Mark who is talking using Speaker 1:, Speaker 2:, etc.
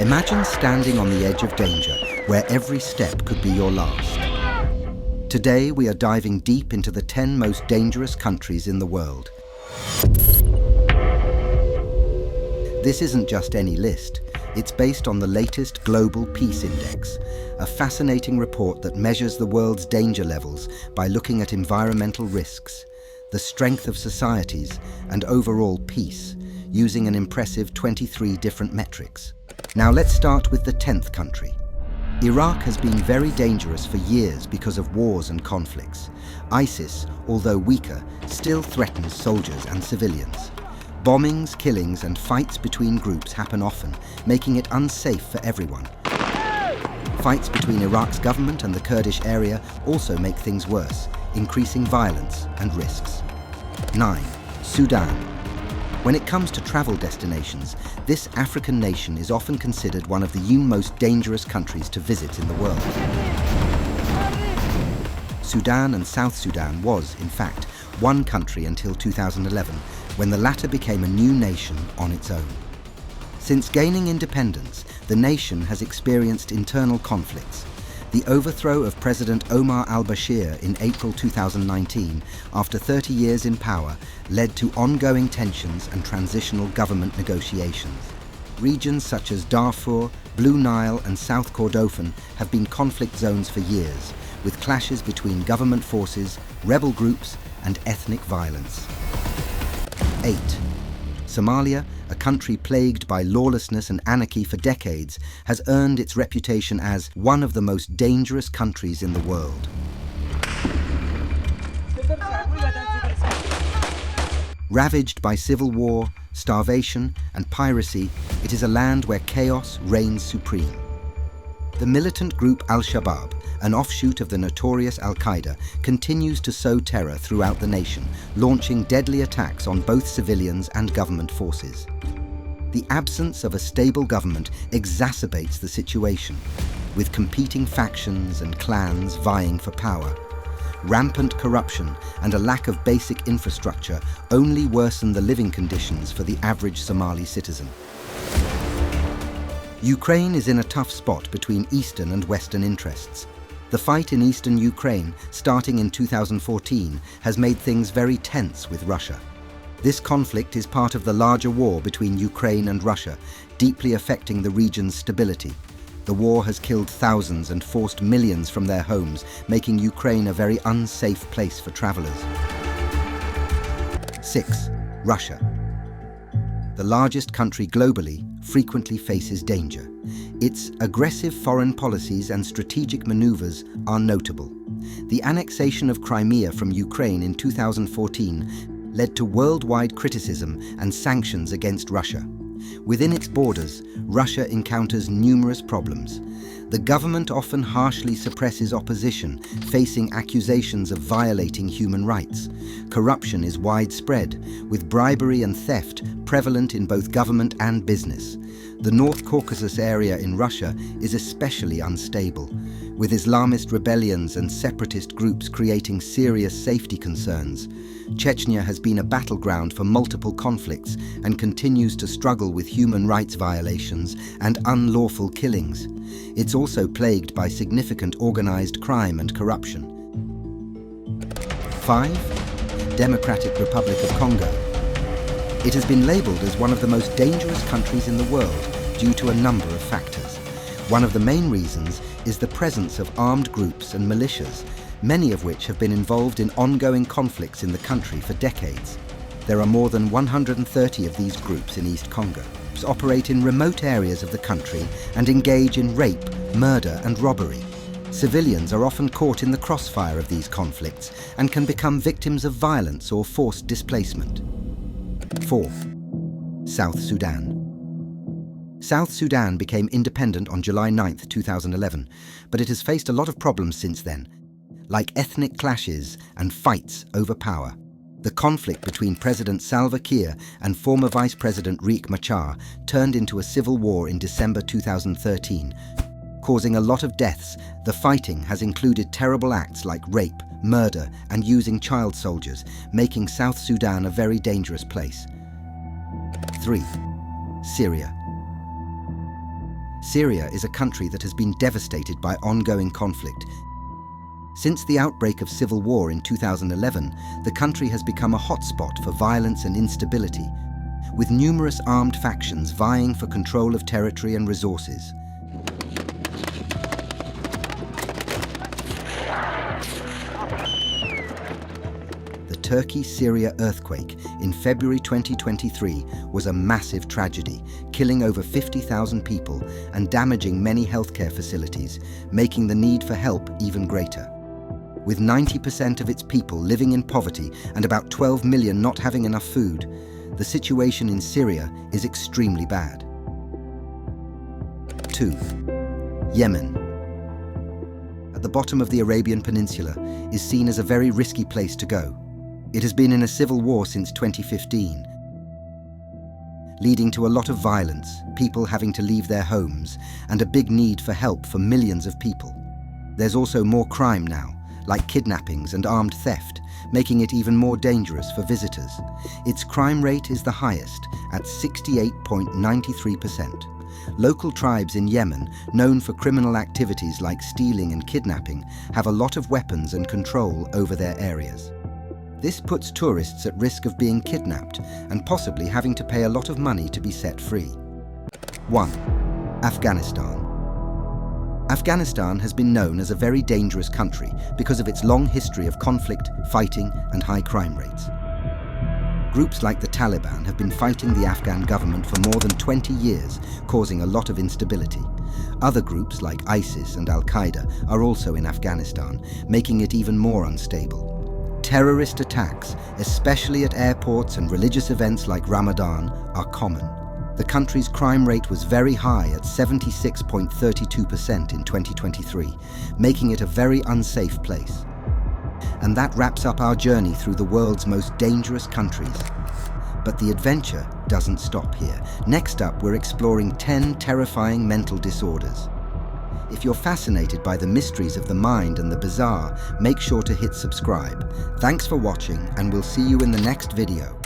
Speaker 1: Imagine standing on the edge of danger, where every step could be your last. Today, we are diving deep into the 10 most dangerous countries in the world. This isn't just any list. It's based on the latest Global Peace Index, a fascinating report that measures the world's danger levels by looking at environmental risks, the strength of societies, and overall peace, using an impressive 23 different metrics. Now let's start with the 10th country. Iraq has been very dangerous for years because of wars and conflicts. ISIS, although weaker, still threatens soldiers and civilians. Bombings, killings, and fights between groups happen often, making it unsafe for everyone. Fights between Iraq's government and the Kurdish area also make things worse, increasing violence and risks. 9. Sudan. When it comes to travel destinations, this African nation is often considered one of the most dangerous countries to visit in the world. Sudan and South Sudan was, in fact, one country until 2011, when the latter became a new nation on its own. Since gaining independence, the nation has experienced internal conflicts. The overthrow of President Omar al-Bashir in April 2019, after 30 years in power, led to ongoing tensions and transitional government negotiations. Regions such as Darfur, Blue Nile, and South Kordofan have been conflict zones for years, with clashes between government forces, rebel groups, and ethnic violence. 8. Somalia, a country plagued by lawlessness and anarchy for decades, has earned its reputation as one of the most dangerous countries in the world. Ravaged by civil war, starvation, and piracy, it is a land where chaos reigns supreme. The militant group Al-Shabaab, an offshoot of the notorious Al-Qaeda, continues to sow terror throughout the nation, launching deadly attacks on both civilians and government forces. The absence of a stable government exacerbates the situation, with competing factions and clans vying for power. Rampant corruption and a lack of basic infrastructure only worsen the living conditions for the average Somali citizen. Ukraine is in a tough spot between Eastern and Western interests. The fight in eastern Ukraine, starting in 2014, has made things very tense with Russia. This conflict is part of the larger war between Ukraine and Russia, deeply affecting the region's stability. The war has killed thousands and forced millions from their homes, making Ukraine a very unsafe place for travelers. 6. Russia. The largest country globally, frequently faces danger. Its aggressive foreign policies and strategic maneuvers are notable. The annexation of Crimea from Ukraine in 2014 led to worldwide criticism and sanctions against Russia. Within its borders, Russia encounters numerous problems. The government often harshly suppresses opposition, facing accusations of violating human rights. Corruption is widespread, with bribery and theft prevalent in both government and business. The North Caucasus area in Russia is especially unstable, with Islamist rebellions and separatist groups creating serious safety concerns. Chechnya has been a battleground for multiple conflicts and continues to struggle with human rights violations and unlawful killings. It's also plagued by significant organized crime and corruption. 5. Democratic Republic of Congo. It has been labeled as one of the most dangerous countries in the world due to a number of factors. One of the main reasons is the presence of armed groups and militias, many of which have been involved in ongoing conflicts in the country for decades. There are more than 130 of these groups in East Congo. Groups operate in remote areas of the country and engage in rape, murder, and robbery. Civilians are often caught in the crossfire of these conflicts and can become victims of violence or forced displacement. 4. South Sudan. South Sudan became independent on July 9, 2011, but it has faced a lot of problems since then, like ethnic clashes and fights over power. The conflict between President Salva Kiir and former Vice President Riek Machar turned into a civil war in December 2013, causing a lot of deaths. The fighting has included terrible acts like rape, murder, and using child soldiers, making South Sudan a very dangerous place. 3. Syria. Syria is a country that has been devastated by ongoing conflict. Since the outbreak of civil war in 2011, the country has become a hotspot for violence and instability, with numerous armed factions vying for control of territory and resources. The Turkey-Syria earthquake in February 2023 was a massive tragedy, killing over 50,000 people and damaging many healthcare facilities, making the need for help even greater. With 90% of its people living in poverty and about 12 million not having enough food, the situation in Syria is extremely bad. 2. Yemen. At the bottom of the Arabian Peninsula is seen as a very risky place to go. It has been in a civil war since 2015, leading to a lot of violence, people having to leave their homes, and a big need for help for millions of people. There's also more crime now, like kidnappings and armed theft, making it even more dangerous for visitors. Its crime rate is the highest, at 68.93%. Local tribes in Yemen, known for criminal activities like stealing and kidnapping, have a lot of weapons and control over their areas. This puts tourists at risk of being kidnapped and possibly having to pay a lot of money to be set free. 1. Afghanistan. Afghanistan has been known as a very dangerous country because of its long history of conflict, fighting, and high crime rates. Groups like the Taliban have been fighting the Afghan government for more than 20 years, causing a lot of instability. Other groups like ISIS and Al-Qaeda are also in Afghanistan, making it even more unstable. Terrorist attacks, especially at airports and religious events like Ramadan, are common. The country's crime rate was very high at 76.32% in 2023, making it a very unsafe place. And that wraps up our journey through the world's most dangerous countries. But the adventure doesn't stop here. Next up, we're exploring 10 terrifying mental disorders. If you're fascinated by the mysteries of the mind and the bizarre, make sure to hit subscribe. Thanks for watching, and we'll see you in the next video.